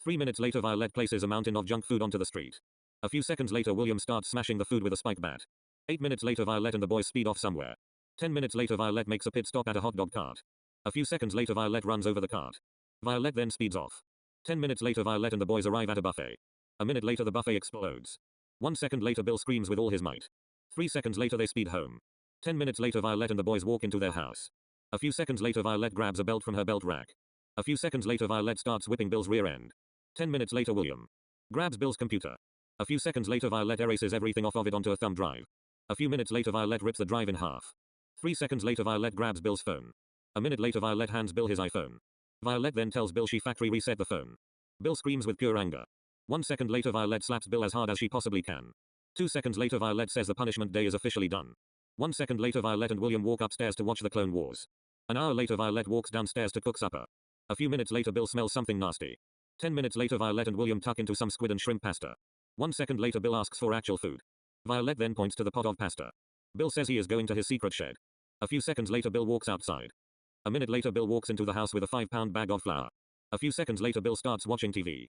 A: 3 minutes later, Violette places a mountain of junk food onto the street. A few seconds later, William starts smashing the food with a spike bat. 8 minutes later, Violette and the boys speed off somewhere. 10 minutes later, Violette makes a pit stop at a hot dog cart. A few seconds later, Violette runs over the cart. Violette then speeds off. 10 minutes later, Violette and the boys arrive at a buffet. A minute later, the buffet explodes. 1 second later, Bill screams with all his might. 3 seconds later, they speed home. 10 minutes later, Violette and the boys walk into their house. A few seconds later, Violette grabs a belt from her belt rack. A few seconds later, Violette starts whipping Bill's rear end. 10 minutes later, William grabs Bill's computer. A few seconds later, Violette erases everything off of it onto a thumb drive. A few minutes later, Violette rips the drive in half. 3 seconds later, Violette grabs Bill's phone. A minute later, Violette hands Bill his iPhone. Violette then tells Bill she factory reset the phone. Bill screams with pure anger. 1 second later, Violette slaps Bill as hard as she possibly can. 2 seconds later, Violette says the punishment day is officially done. 1 second later, Violette and William walk upstairs to watch the Clone Wars. An hour later, Violette walks downstairs to cook supper. A few minutes later, Bill smells something nasty. 10 minutes later, Violette and William tuck into some squid and shrimp pasta. 1 second later, Bill asks for actual food. Violette then points to the pot of pasta. Bill says he is going to his secret shed. A few seconds later, Bill walks outside. A minute later, Bill walks into the house with a 5-pound bag of flour. A few seconds later, Bill starts watching TV.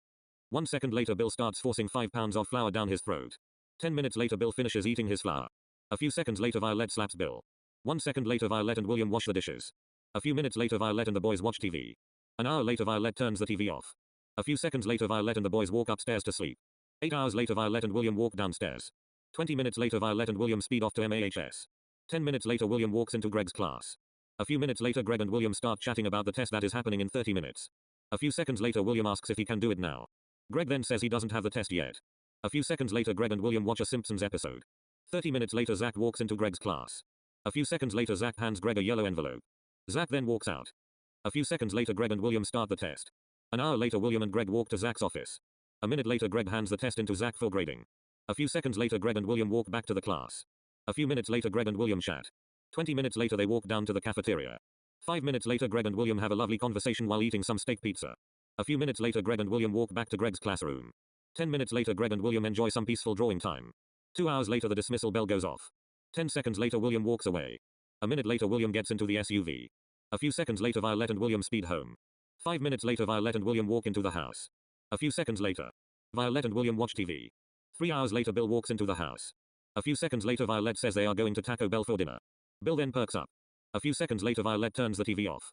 A: 1 second later, Bill starts forcing 5 pounds of flour down his throat. 10 minutes later, Bill finishes eating his flour. A few seconds later, Violette slaps Bill. 1 second later, Violette and William wash the dishes. A few minutes later, Violette and the boys watch TV. An hour later, Violette turns the TV off. A few seconds later, Violette and the boys walk upstairs to sleep. 8 hours later, Violette and William walk downstairs. 20 minutes later, Violette and William speed off to MAHS. 10 minutes later, William walks into Greg's class. A few minutes later, Greg and William start chatting about the test that is happening in 30 minutes. A few seconds later, William asks if he can do it now. Greg then says he doesn't have the test yet. A few seconds later, Greg and William watch a Simpsons episode. 30 minutes later, Zach walks into Greg's class. A few seconds later, Zach hands Greg a yellow envelope. Zach then walks out. A few seconds later, Greg and William start the test. An hour later, William and Greg walk to Zach's office. A minute later, Greg hands the test into Zach for grading. A few seconds later, Greg and William walk back to the class. A few minutes later, Greg and William chat. 20 minutes later, they walk down to the cafeteria. 5 minutes later, Greg and William have a lovely conversation while eating some steak pizza. A few minutes later, Greg and William walk back to Greg's classroom. 10 minutes later, Greg and William enjoy some peaceful drawing time. 2 hours later, the dismissal bell goes off. 10 seconds later, William walks away. A minute later, William gets into the SUV. A few seconds later, Violette and William speed home. 5 minutes later, Violette and William walk into the house. A few seconds later, Violette and William watch TV. 3 hours later, Bill walks into the house. A few seconds later, Violette says they are going to Taco Bell for dinner. Bill then perks up. A few seconds later, Violette turns the TV off.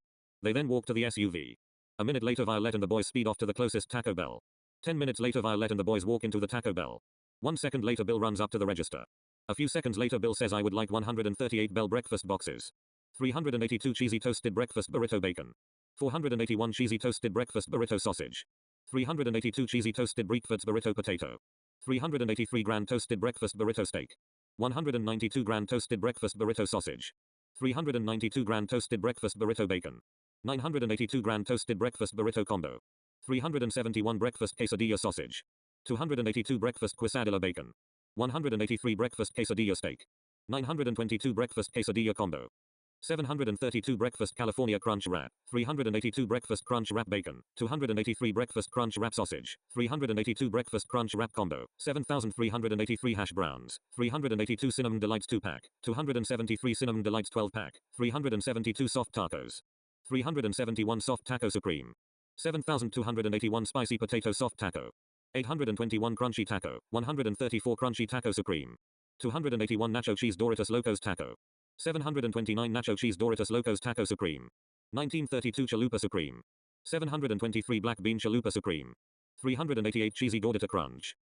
A: They then walk to the SUV. A minute later, Violette and the boys speed off to the closest Taco Bell. 10 minutes later, Violette and the boys walk into the Taco Bell. 1 second later, Bill runs up to the register. A few seconds later, Bill says I would like 138 Bell breakfast boxes. 382 cheesy toasted breakfast burrito bacon. 481 cheesy toasted breakfast burrito sausage. 382 cheesy toasted breakfast burrito potato. 383 grand toasted breakfast burrito steak. 192 grand toasted breakfast burrito sausage. 392 grand toasted breakfast burrito bacon. 982 grand toasted breakfast burrito combo. 371 breakfast quesadilla sausage. 282 breakfast quesadilla bacon. 183 breakfast quesadilla steak. 922 breakfast quesadilla combo. 732 Breakfast California Crunch Wrap, 382 Breakfast Crunch Wrap Bacon, 283 Breakfast Crunch Wrap Sausage, 382 Breakfast Crunch Wrap Combo, 7,383 Hash Browns, 382 Cinnamon Delights 2-pack, 273 Cinnamon Delights 12-pack, 372 Soft Tacos, 371 Soft Taco Supreme, 7,281 Spicy Potato Soft Taco, 821 Crunchy Taco, 134 Crunchy Taco Supreme, 281 Nacho Cheese Doritos Locos Taco, 729 Nacho Cheese Doritos Locos Taco Supreme, 1932 Chalupa Supreme, 723 Black Bean Chalupa Supreme, 388 Cheesy Gordita Crunch,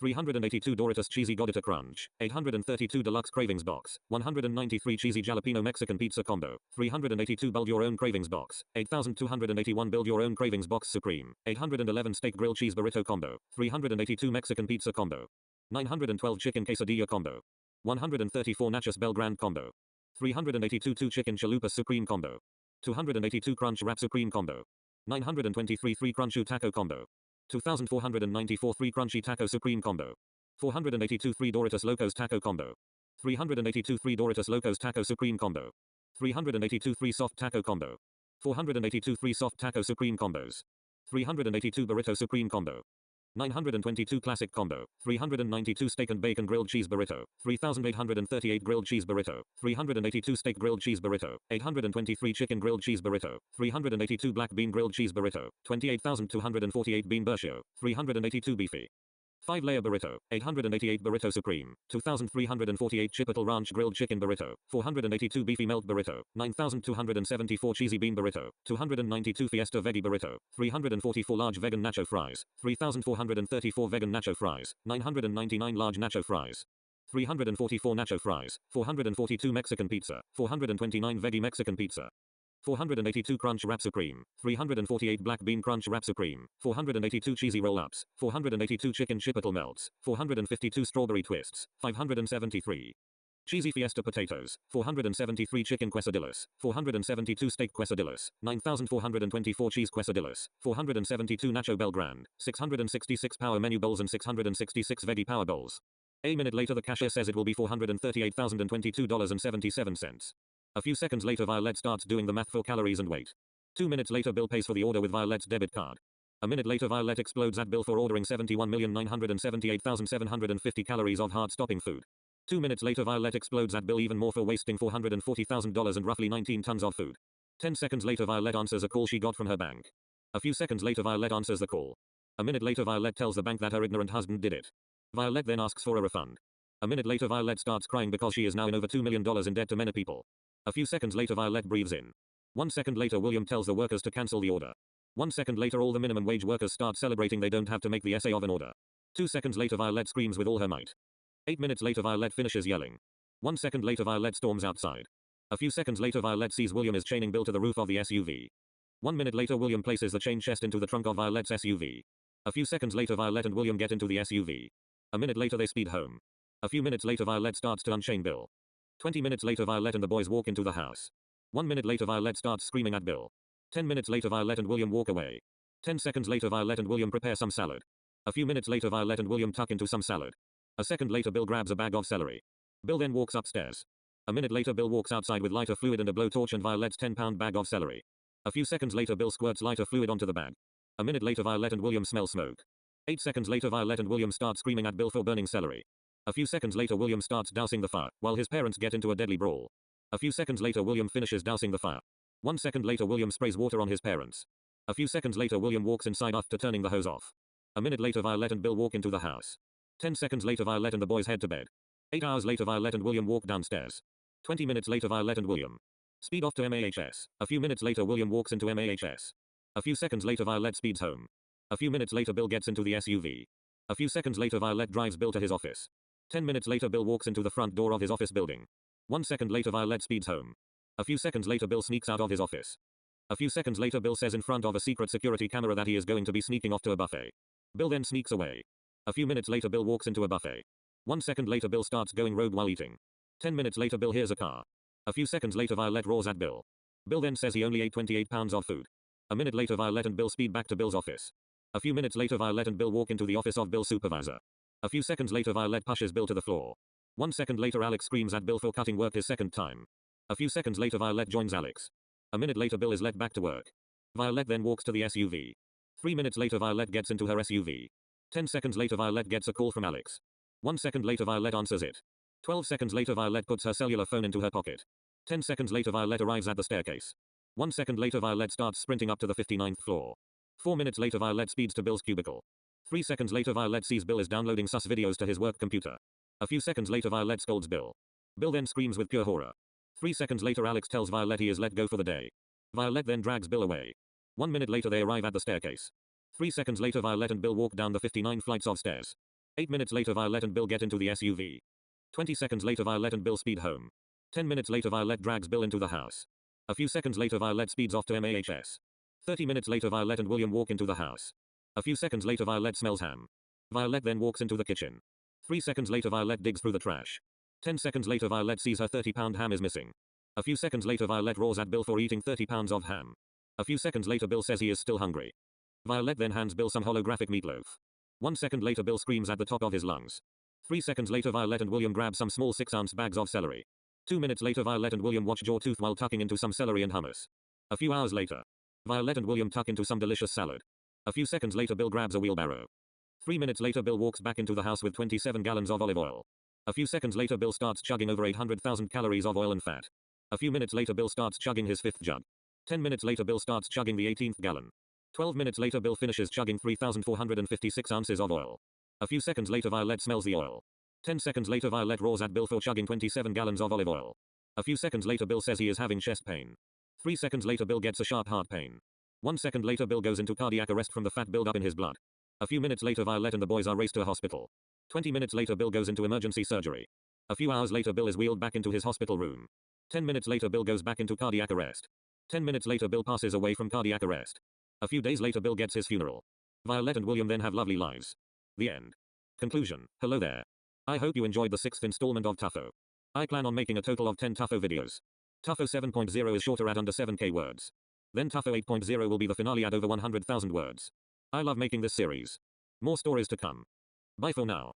A: 382 Doritos Cheesy Gordita Crunch, 832 Deluxe Cravings Box, 193 Cheesy Jalapeno Mexican Pizza Combo, 382 Build Your Own Cravings Box, 8281 Build Your Own Cravings Box Supreme, 811 Steak Grilled Cheese Burrito Combo, 382 Mexican Pizza Combo, 912 Chicken Quesadilla Combo, 134 Nachos Bel Grande Combo, 382 2 Chicken Chalupa Supreme Combo, 282 Crunch Wrap Supreme Combo, 923 3 Crunchu Taco Combo, 2,494 3 Crunchy Taco Supreme Combo, 482 3 Doritos Locos Taco Combo, 382 3 Doritos Locos Taco Supreme Combo, 382 3 Soft Taco Combo, 482 3 Soft Taco Supreme Combos, 382 Burrito Supreme Combo, 922 Classic Combo, 392 Steak and Bacon Grilled Cheese Burrito, 3,838 Grilled Cheese Burrito, 382 Steak Grilled Cheese Burrito, 823 Chicken Grilled Cheese Burrito, 382 Black Bean Grilled Cheese Burrito, 28,248 Bean Burrito, 382 Beefy 5-layer burrito, 888 burrito supreme, 2,348 Chipotle Ranch grilled chicken burrito, 482 beefy melt burrito, 9,274 cheesy bean burrito, 292 fiesta veggie burrito, 344 large vegan nacho fries, 3,434 vegan nacho fries, 999 large nacho fries, 344 nacho fries, 442 Mexican pizza, 429 veggie Mexican pizza, 482 Crunch Wrap Supreme, 348 Black Bean Crunch Wrap Supreme, 482 Cheesy Roll-Ups, 482 Chicken Chipotle Melts, 452 Strawberry Twists, 573 Cheesy Fiesta Potatoes, 473 Chicken Quesadillas, 472 Steak Quesadillas, 9,424 Cheese Quesadillas, 472 Nacho Bel Grande, 666 Power Menu Bowls and 666 Veggie Power Bowls. A minute later the cashier says it will be $438,022.77. A few seconds later Violette starts doing the math for calories and weight. 2 minutes later Bill pays for the order with Violette's debit card. A minute later Violette explodes at Bill for ordering 71,978,750 calories of hard-stopping food. 2 minutes later Violette explodes at Bill even more for wasting $440,000 and roughly 19 tons of food. 10 seconds later Violette answers a call she got from her bank. A few seconds later Violette answers the call. A minute later Violette tells the bank that her ignorant husband did it. Violette then asks for a refund. A minute later Violette starts crying because she is now in over $2 million in debt to many people. A few seconds later Violette breathes in. 1 second later William tells the workers to cancel the order. 1 second later all the minimum wage workers start celebrating they don't have to make the essay of an order. 2 seconds later Violette screams with all her might. 8 minutes later Violette finishes yelling. 1 second later Violette storms outside. A few seconds later Violette sees William is chaining Bill to the roof of the SUV. 1 minute later William places the chain chest into the trunk of Violette's SUV. A few seconds later Violette and William get into the SUV. A minute later they speed home. A few minutes later Violette starts to unchain Bill. 20 minutes later Violette and the boys walk into the house. 1 minute later Violette starts screaming at Bill. 10 minutes later Violette and William walk away. 10 seconds later Violette and William prepare some salad. A few minutes later Violette and William tuck into some salad. A second later Bill grabs a bag of celery. Bill then walks upstairs. A minute later Bill walks outside with lighter fluid and a blowtorch and Violette's 10-pound bag of celery. A few seconds later Bill squirts lighter fluid onto the bag. A minute later Violette and William smell smoke. 8 seconds later Violette and William start screaming at Bill for burning celery. A few seconds later William starts dousing the fire, while his parents get into a deadly brawl. A few seconds later William finishes dousing the fire. 1 second later William sprays water on his parents. A few seconds later William walks inside after turning the hose off. A minute later Violette and Bill walk into the house. 10 seconds later Violette and the boys head to bed. 8 hours later Violette and William walk downstairs. 20 minutes later Violette and William speed off to MAHS. A few minutes later William walks into MAHS. A few seconds later Violette speeds home. A few minutes later Bill gets into the SUV. A few seconds later Violette drives Bill to his office. 10 minutes later Bill walks into the front door of his office building. 1 second later Violette speeds home. A few seconds later Bill sneaks out of his office. A few seconds later Bill says in front of a secret security camera that he is going to be sneaking off to a buffet. Bill then sneaks away. A few minutes later Bill walks into a buffet. 1 second later Bill starts going rogue while eating. 10 minutes later Bill hears a car. A few seconds later Violette roars at Bill. Bill then says he only ate 28 pounds of food. A minute later Violette and Bill speed back to Bill's office. A few minutes later Violette and Bill walk into the office of Bill's supervisor. A few seconds later Violette pushes Bill to the floor. 1 second later Alex screams at Bill for cutting work his second time. A few seconds later Violette joins Alex. A minute later Bill is let back to work. Violette then walks to the SUV. 3 minutes later Violette gets into her SUV. 10 seconds later Violette gets a call from Alex. 1 second later Violette answers it. 12 seconds later Violette puts her cellular phone into her pocket. 10 seconds later Violette arrives at the staircase. 1 second later Violette starts sprinting up to the 59th floor. 4 minutes later Violette speeds to Bill's cubicle. 3 seconds later Violette sees Bill is downloading sus videos to his work computer. A few seconds later Violette scolds Bill. Bill then screams with pure horror. 3 seconds later Alex tells Violette he is let go for the day. Violette then drags Bill away. 1 minute later they arrive at the staircase. 3 seconds later Violette and Bill walk down the 59 flights of stairs. 8 minutes later Violette and Bill get into the SUV. 20 seconds later Violette and Bill speed home. 10 minutes later Violette drags Bill into the house. A few seconds later Violette speeds off to MAHS. 30 minutes later Violette and William walk into the house. A few seconds later Violette smells ham. Violette then walks into the kitchen. 3 seconds later Violette digs through the trash. 10 seconds later Violette sees her 30-pound ham is missing. A few seconds later Violette roars at Bill for eating 30 pounds of ham. A few seconds later Bill says he is still hungry. Violette then hands Bill some holographic meatloaf. 1 second later Bill screams at the top of his lungs. 3 seconds later Violette and William grab some small 6-ounce bags of celery. 2 minutes later Violette and William watch Jawtooth while tucking into some celery and hummus. A few hours later, Violette and William tuck into some delicious salad. A few seconds later Bill grabs a wheelbarrow. 3 minutes later Bill walks back into the house with 27 gallons of olive oil. A few seconds later Bill starts chugging over 800,000 calories of oil and fat. A few minutes later Bill starts chugging his 5th jug. 10 minutes later Bill starts chugging the 18th gallon. 12 minutes later Bill finishes chugging 3,456 ounces of oil. A few seconds later Violette smells the oil. 10 seconds later Violette roars at Bill for chugging 27 gallons of olive oil. A few seconds later Bill says he is having chest pain. 3 seconds later Bill gets a sharp heart pain. 1 second later Bill goes into cardiac arrest from the fat buildup in his blood. A few minutes later Violette and the boys are raced to a hospital. 20 minutes later Bill goes into emergency surgery. A few hours later Bill is wheeled back into his hospital room. 10 minutes later Bill goes back into cardiac arrest. 10 minutes later Bill passes away from cardiac arrest. A few days later Bill gets his funeral. Violette and William then have lovely lives. The end. Conclusion. Hello there. I hope you enjoyed the 6th installment of Tuffo. I plan on making a total of 10 Tuffo videos. Tuffo 7.0 is shorter at under 7k words. Then Tuffo 8.0 will be the finale at over 100,000 words. I love making this series. More stories to come. Bye for now.